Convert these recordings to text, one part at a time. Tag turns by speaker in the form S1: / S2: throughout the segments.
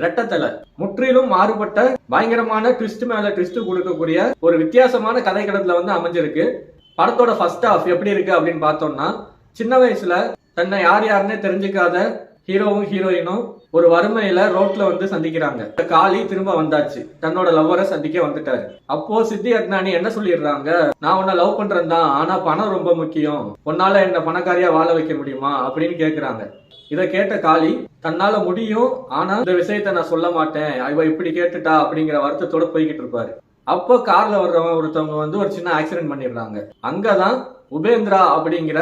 S1: ரெட்டத்தலை முற்றிலும் மாறுபட்ட பயங்கரமான ட்விஸ்ட் மேல ட்விஸ்ட் கொடுக்கக்கூடிய ஒரு வித்தியாசமான கதைக்களத்துல அமைஞ்சிருக்கு. படத்தோட ஃபர்ஸ்ட் ஹாஃப் எப்படி இருக்கு அப்படின்னு பார்த்தோம்னா, சின்ன வயசுல தன்னை யாருன்னே தெரிஞ்சுக்காத ஹீரோவும் ஹீரோயினும் ஒரு வறுமையில ரோட்ல சந்திக்கிறாங்க. காளி திரும்ப வந்தாச்சு, தன்னோட லவ்வரை சந்திக்க வந்துட்டாரு. அப்போ சித்தி அக்னானி என்ன சொல்லிடுறாங்க, நான் உன்னை லவ் பண்றேன் தான், ஆனா பணம் ரொம்ப முக்கியம், உன்னால என்ன பணக்காரியா வாழ வைக்க முடியுமா அப்படின்னு கேக்குறாங்க. இத கேட்ட காளி தன்னால முடியும், ஆனா இந்த விஷயத்த நான் சொல்ல மாட்டேன், இவ இப்படி கேட்டுட்டா அப்படிங்கிற வருத்தத்தோட போய்கிட்டு இருப்பாரு. அப்போ கார்ல வர்றவங்க ஒருத்தவங்க ஒரு சின்ன ஆக்சிடென்ட் பண்ணிடுறாங்க. அங்கதான் உபேந்திரா அப்படிங்கிற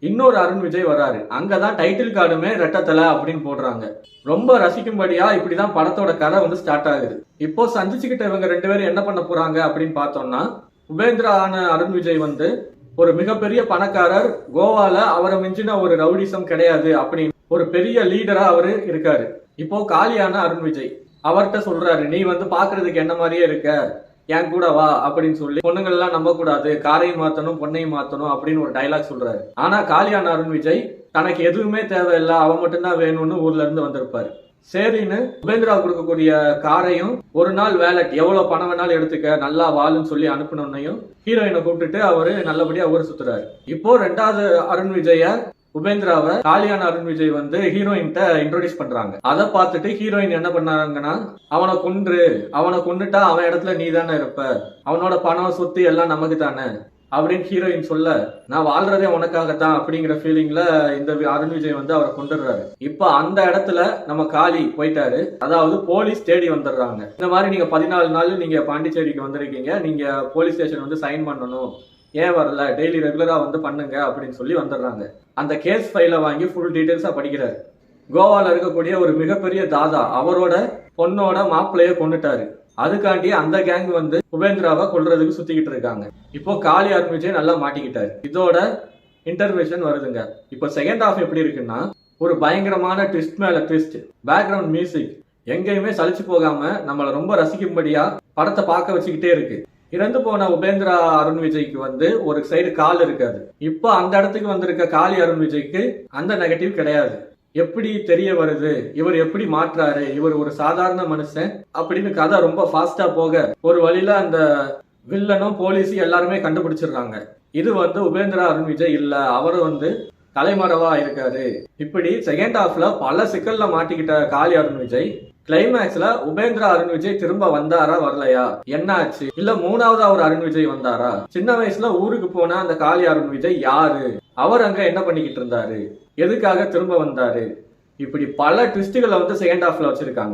S1: இன்னொரு அருண் விஜய் வராரு. அங்கதான் டைட்டில் கார்டுமே ரெட்டத்தலை அப்படின்னு போடுறாங்க. ரொம்ப ரசிக்கும்படியா இப்படிதான் படத்தோட கதை ஸ்டார்ட் ஆகுது. இப்போ சந்திச்சுக்கிட்ட இவங்க ரெண்டு பேரும் என்ன பண்ண போறாங்க அப்படின்னு பார்த்தோம்னா, உபேந்திரா ஆன அருண் விஜய் ஒரு மிகப்பெரிய பணக்காரர், கோவால அவரை மிஞ்சின ஒரு ரவுடிசம் கிடையாது அப்படின்னு ஒரு பெரிய லீடரா அவரு இருக்காரு. இப்போ காலியான அருண் விஜய் அவர்கிட்ட சொல்றாரு, நீ பாக்குறதுக்கு என்ன மாதிரியே இருக்க, என் கூட வா அப்படின்னு சொல்லி, பொண்ணுங்கள் எல்லாம் நம்ப கூடாது, காரையும் மாத்தணும் பொண்ணையும் மாத்தணும் அப்படின்னு ஒரு டைலாக் சொல்றாரு. ஆனா காலியான அருண் விஜய் தனக்கு எதுவுமே தேவையில்லை, அவன் மட்டும்தான் வேணும்னு ஊர்ல இருந்து வந்திருப்பாரு. சரின்னு உபேந்திரா கொடுக்கக்கூடிய காரையும் ஒரு நாள் வேலட் எவ்வளவு பணம் வேணாலும் எடுத்துக்க, நல்லா வாழுன்னு சொல்லி அனுப்பினோன்னையும் ஹீரோயினை கூப்பிட்டுட்டு அவரு நல்லபடியா ஊர் சுத்துறாரு. இப்போ ரெண்டாவது அருண் விஜய உபேந்திராவை காலியான அருண் விஜய் ஹீரோயின்ட்ட இன்ட்ரோடியூஸ் பண்றாங்க. அதை பார்த்துட்டு ஹீரோயின் என்ன பண்ணாங்கன்னா, அவனை கொன்னுட்டா அவன் இடத்துல நீ தானே இருப்ப, அவனோட பணம் சொத்து எல்லாம் நமக்கு தானே அப்படின்னு ஹீரோயின் சொல்ல, நான் வாழ்றதே உனக்காகத்தான் அப்படிங்கிற ஃபீலிங்ல இந்த அருண் விஜய் அவரை கொண்டுடுறாரு. இப்ப அந்த இடத்துல நம்ம காளி போயிட்டாரு, அதாவது போலீஸ் தேடி வந்துடுறாங்க. இந்த மாதிரி நீங்க 14 நாள் நீங்க பாண்டிச்சேரிக்கு வந்திருக்கீங்க, நீங்க போலீஸ் ஸ்டேஷன் சைன் பண்ணணும், ஏன் வரல, டெய்லி ரெகுலரா பண்ணுங்க அப்படின்னு சொல்லி வந்துடுறாங்க. அந்த கேஸ் ஃபைலை வாங்கி ஃபுல் டீடைல்ஸா படிக்கிறாரு. கோவால இருக்கக்கூடிய ஒரு மிகப்பெரிய தாதா அவரோட பொண்ணோட மாப்பிள்ளைய கொண்டுட்டாரு. அதுக்காண்டி அந்த கேங் உபேந்திராவை கொல்றதுக்கு சுத்திக்கிட்டு இருக்காங்க. இப்போ காளி அருண் விஜய் நல்லா மாட்டிக்கிட்டாரு. இதோட இன்டர்வென்ஷன் வருதுங்க. இப்போ செகண்ட் ஹாஃப் எப்படி இருக்குன்னா, ஒரு பயங்கரமான ட்விஸ்ட் மேல ட்விஸ்ட், பேக்ரவுண்ட் மியூசிக் எங்கேயுமே சலிச்சு போகாம நம்மள ரொம்ப ரசிக்கும்படியா படத்தை பார்க்க வச்சுக்கிட்டே இருக்கு. இறந்து போன உபேந்திரா அருண் விஜய்க்கு ஒரு சைடு கால் இருக்காது. இப்போ அந்த இடத்துக்கு வந்திருக்க காளி அருண் விஜய்க்கு அந்த நெகட்டிவ் கிடையாது. எப்படி தெரிய வருது, இவர் எப்படி மாற்றாரு, இவர் ஒரு சாதாரண மனுஷன் அப்படின்னு கதை ரொம்ப ஃபாஸ்டா போக ஒரு வழியில அந்த வில்லனும் போலீஸும் எல்லாருமே கண்டுபிடிச்சிடுறாங்க. இது உபேந்திரா அருண் விஜய் இல்ல, அவரு தலைமறைவா இருக்காரு. இப்படி செகண்ட் ஹாஃப்ல பல சிக்கல்ல மாட்டிக்கிட்ட காளி அருண் விஜய் கிளைமேக்ஸ்ல உபேந்திரா அருண் விஜய் திரும்ப வந்தாரா வரலையா, என்ன ஆச்சு, இல்ல மூணாவதா ஒரு அருண் விஜய் வந்தாரா, சின்ன வயசுல ஊருக்கு போன அந்த காளி அருண் விஜய் யாரு, அவர் அங்க என்ன பண்ணிக்கிட்டு இருந்தாரு, எதுக்காக திரும்ப வந்தாரு, இப்படி பல ட்விஸ்டுகளை செகண்ட் ஹாஃப்ல வச்சிருக்காங்க.